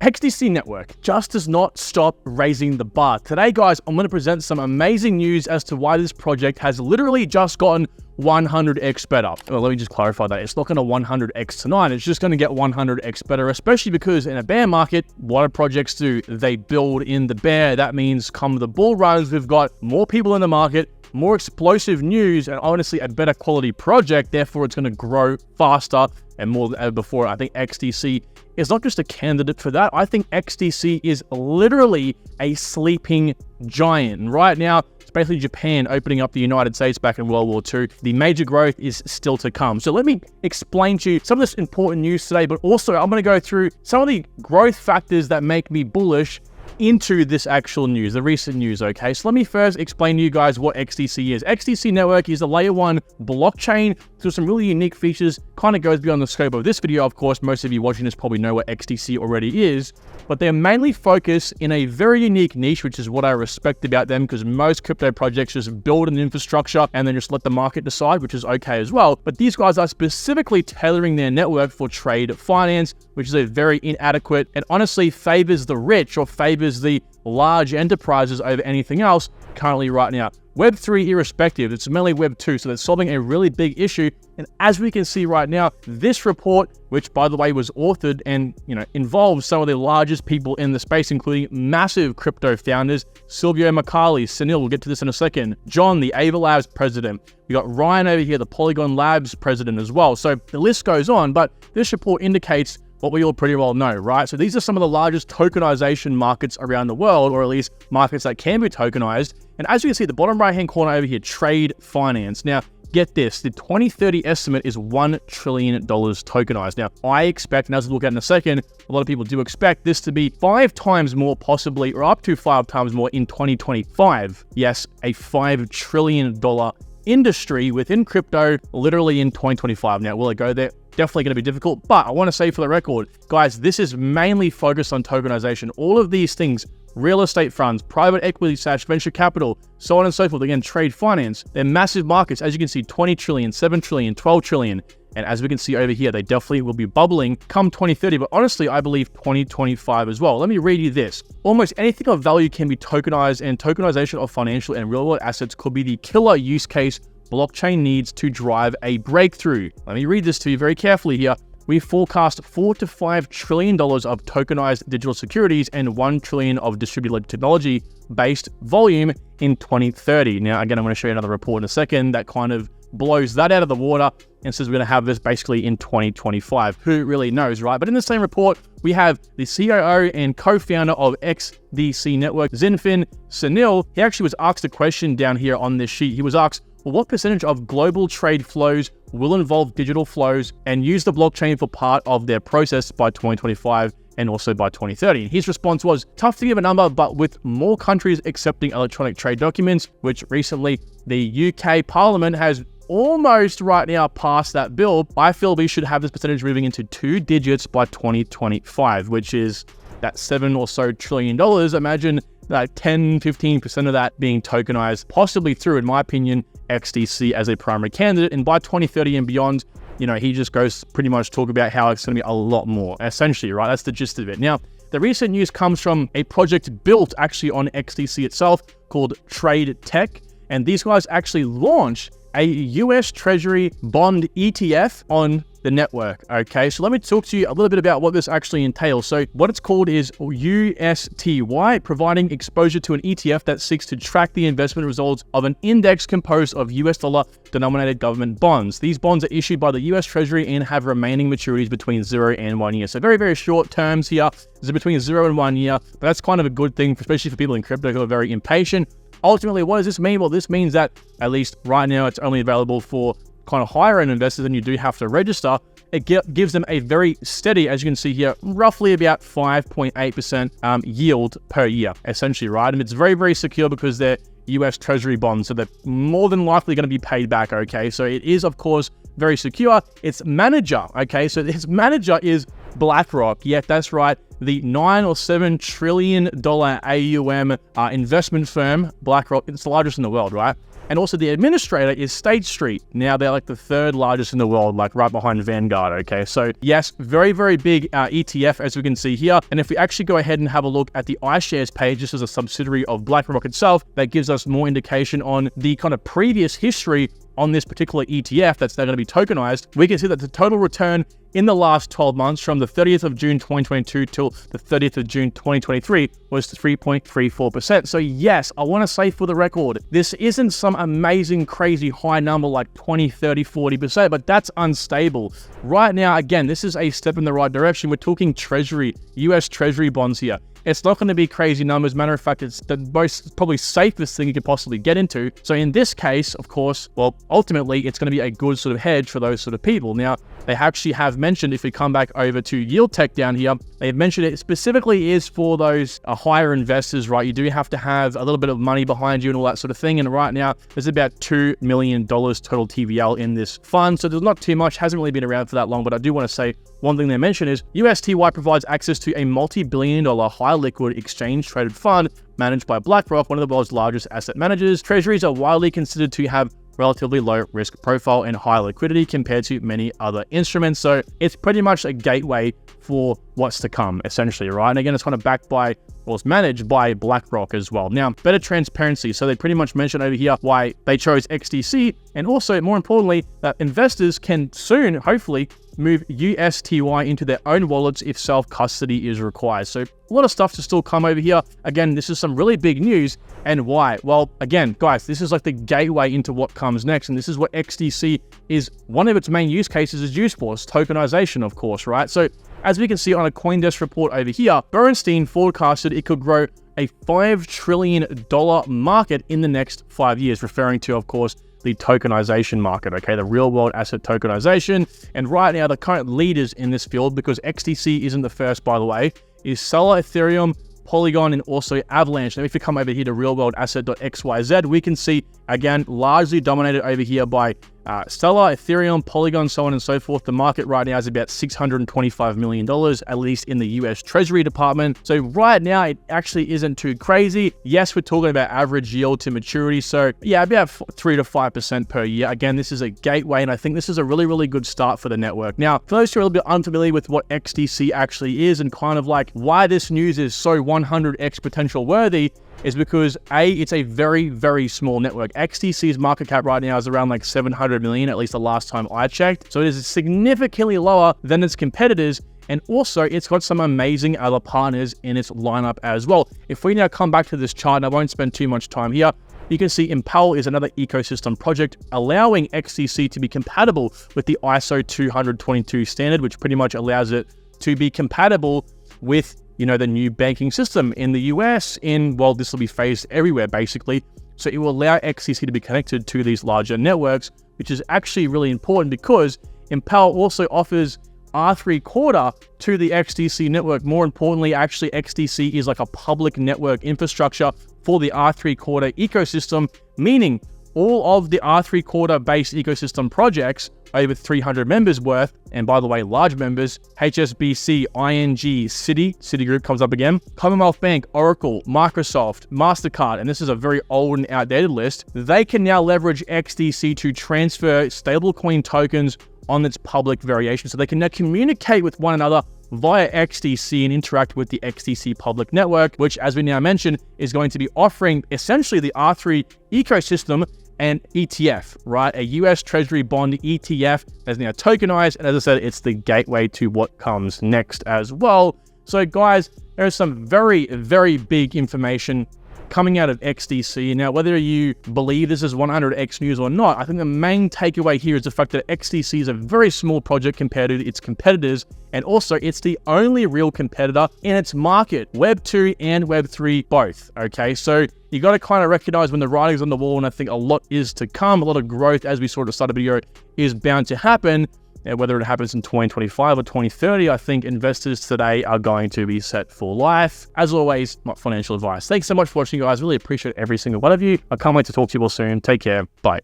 XDC Network just does not stop raising the bar. Today, guys, I'm going to present some amazing news as to why this project has literally just gotten 100x better. Well, let me just clarify that. It's not going to 100x tonight. It's just going to get 100x better, especially because in a bear market, what do projects do? They build in the bear. That means come the bull runs, we've got more people in the market, more explosive news, and honestly, a better quality project. Therefore, it's going to grow faster and more than ever before. I think XDC is not just a candidate for that. I think XDC is literally a sleeping giant. And right now, it's basically Japan opening up the United States back in World War II. The major growth is still to come. So let me explain to you some of this important news today, but also I'm going to go through some of the growth factors that make me bullish into this actual news, the recent news, okay? So let me first explain to you guys what XDC is. XDC Network is a layer 1 blockchain with some really unique features, kind of goes beyond the scope of this video, of course. Most of you watching this probably know what XDC already is, but they're mainly focused in a very unique niche, which is what I respect about them, because most crypto projects just build an infrastructure and then just let the market decide, which is okay as well. But these guys are specifically tailoring their network for trade finance, which is a very inadequate and honestly favors the rich or favors the large enterprises over anything else currently right now. Web3 irrespective, it's mainly Web2, so they're solving a really big issue. And as we can see right now, this report, which by the way was authored and involves some of the largest people in the space, including massive crypto founders, Silvio Macali, Sunil, we'll get to this in a second, John, the Ava Labs president, we got Ryan over here, the Polygon Labs president as well. So the list goes on, but this report indicates what we all pretty well know, right? So these are some of the largest tokenization markets around the world, or at least markets that can be tokenized. And as you can see, the bottom right-hand corner over here, trade finance. Now, get this, the 2030 estimate is $1 trillion tokenized. Now, I expect, and as we'll look at in a second, a lot of people do expect this to be 5 times more possibly, or up to 5 times more in 2025. Yes, a $5 trillion industry within crypto literally in 2025. Now, will it go there? Definitely going to be difficult, but I want to say for the record, guys, this is mainly focused on tokenization. All of these things, real estate funds, private equity / venture capital, so on and so forth, again, trade finance, they're massive markets. As you can see, 20 trillion, 7 trillion, 12 trillion. And as we can see over here, they definitely will be bubbling come 2030, but honestly, I believe 2025 as well. Let me read you this. Almost anything of value can be tokenized, and tokenization of financial and real-world assets could be the killer use case blockchain needs to drive a breakthrough. Let me read this to you very carefully here. We forecast $4 to $5 trillion of tokenized digital securities and $1 trillion of distributed technology-based volume in 2030. Now, again, I'm going to show you another report in a second that kind of blows that out of the water and says we're going to have this basically in 2025. Who really knows, right? But in the same report, we have the COO and co-founder of XDC Network, XinFin, Sunil. He actually was asked a question down here on this sheet. He was asked, well, what percentage of global trade flows will involve digital flows and use the blockchain for part of their process by 2025 and also by 2030? His response was, tough to give a number, but with more countries accepting electronic trade documents, which recently the UK Parliament has almost right now passed that bill, I feel we should have this percentage moving into 2 digits by 2025, which is that $7 or so trillion. Imagine that 10-15% of that being tokenized, possibly through, in my opinion, XDC as a primary candidate. And by 2030 and beyond, he just goes pretty much talk about how it's going to be a lot more, essentially, right? That's the gist of it. Now, the recent news comes from a project built actually on XDC itself called TradeTech. And these guys actually launched a US Treasury bond ETF on the network. Okay, so let me talk to you a little bit about what this actually entails. So what it's called is USTY, providing exposure to an ETF that seeks to track the investment results of an index composed of US dollar denominated government bonds. These bonds are issued by the US Treasury and have remaining maturities between 0 and 1 year. So very, very short terms here. This is between 0 and 1 year, but that's kind of a good thing, especially for people in crypto who are very impatient. Ultimately, what does this mean? Well, this means that at least right now, it's only available for kind of higher end investors, and you do have to register. It gives them a very steady, as you can see here, roughly about 5.8% yield per year, essentially, right? And it's very, very secure because they're US Treasury bonds, so they're more than likely going to be paid back, okay? So it is, of course, very secure. Its manager, okay? So its manager is BlackRock. Yeah, that's right. The $9 or $7 trillion AUM investment firm, BlackRock, it's the largest in the world, right? And also the administrator is State Street. Now they're like the third largest in the world, like right behind Vanguard, okay? So yes, very, very big ETF, as we can see here. And if we actually go ahead and have a look at the iShares page, this is a subsidiary of BlackRock itself, that gives us more indication on the kind of previous history on this particular ETF that's now going to be tokenized. We can see that the total return in the last 12 months from the 30th of June 2022 till the 30th of June 2023 was 3.34%. So yes, I want to say for the record, this isn't some amazing, crazy high number like 20, 30, 40%, but that's unstable. Right now, again, this is a step in the right direction. We're talking Treasury, US Treasury bonds here. It's not going to be crazy numbers. Matter of fact, it's the most probably safest thing you could possibly get into. So in this case, of course, well, ultimately, it's going to be a good sort of hedge for those sort of people. Now, they actually have mentioned, if we come back over to Yield Tech down here, they've mentioned it specifically is for those higher investors, right? You do have to have a little bit of money behind you and all that sort of thing. And right now, there's about $2 million total TVL in this fund. So there's not too much, hasn't really been around for that long, but I do want to say one thing they mentioned is USTY provides access to a multi-billion-dollar high liquid exchange-traded fund managed by BlackRock, one of the world's largest asset managers. Treasuries are widely considered to have relatively low risk profile and high liquidity compared to many other instruments. So it's pretty much a gateway for what's to come, essentially, right? And again, it's kind of backed by, well, it's managed by BlackRock as well. Now, better transparency. So they pretty much mentioned over here why they chose XDC, and also, more importantly, that investors can soon, hopefully, move USTY into their own wallets if self-custody is required. So a lot of stuff to still come over here. Again, this is some really big news. And why? Well, again, guys, this is like the gateway into what comes next. And this is what XDC is, one of its main use cases is used for. It's tokenization, of course, right? So as we can see on a CoinDesk report over here, Bernstein forecasted it could grow a $5 trillion market in the next 5 years, referring to, of course, the tokenization market, okay, the real world asset tokenization. And right now, the current leaders in this field, because XDC isn't the first, by the way, is Stellar, Ethereum, Polygon, and also Avalanche. Now, if you come over here to realworldasset.xyz, we can see, again, largely dominated over here by Stellar, Ethereum, Polygon, so on and so forth. The market right now is about $625 million, at least in the US Treasury Department. So right now, it actually isn't too crazy. Yes, we're talking about average yield to maturity. So yeah, about 3 to 5% per year. Again, this is a gateway, and I think this is a really, really good start for the network. Now, for those who are a little bit unfamiliar with what XDC actually is and kind of like why this news is so 100x potential worthy, is because A, it's a very, very small network. XDC's market cap right now is around like 700 million, at least the last time I checked. So it is significantly lower than its competitors. And also, it's got some amazing other partners in its lineup as well. If we now come back to this chart, and I won't spend too much time here, you can see Impel is another ecosystem project allowing XDC to be compatible with the ISO 20022 standard, which pretty much allows it to be compatible with, you know, the new banking system in the US. Well, this will be phased everywhere, basically. So it will allow XDC to be connected to these larger networks, which is actually really important because Impel also offers R3 Quarter to the XDC network. More importantly, actually, XDC is like a public network infrastructure for the R3 Quarter ecosystem, meaning all of the R3 Quarter based ecosystem projects, over 300 members worth, and by the way, large members, HSBC, ING, Citigroup comes up again, Commonwealth Bank, Oracle, Microsoft, MasterCard, and this is a very old and outdated list, they can now leverage XDC to transfer stablecoin tokens on its public variation. So they can now communicate with one another via XDC and interact with the XDC public network, which, as we now mentioned, is going to be offering essentially the R3 ecosystem and ETF, right? A US Treasury bond ETF that's now tokenized. And as I said, it's the gateway to what comes next as well. So guys, there is some very, very big information coming out of XDC. Now, whether you believe this is 100x news or not, I think the main takeaway here is the fact that XDC is a very small project compared to its competitors, and also it's the only real competitor in its market, Web 2 and Web 3 both, okay? So you got to kind of recognize when the writing's on the wall, and I think a lot is to come, a lot of growth, as we sort of started the video, is bound to happen. Whether it happens in 2025 or 2030, I think investors today are going to be set for life. As always, not financial advice. Thanks so much for watching, guys. Really appreciate every single one of you. I can't wait to talk to you all soon. Take care. Bye.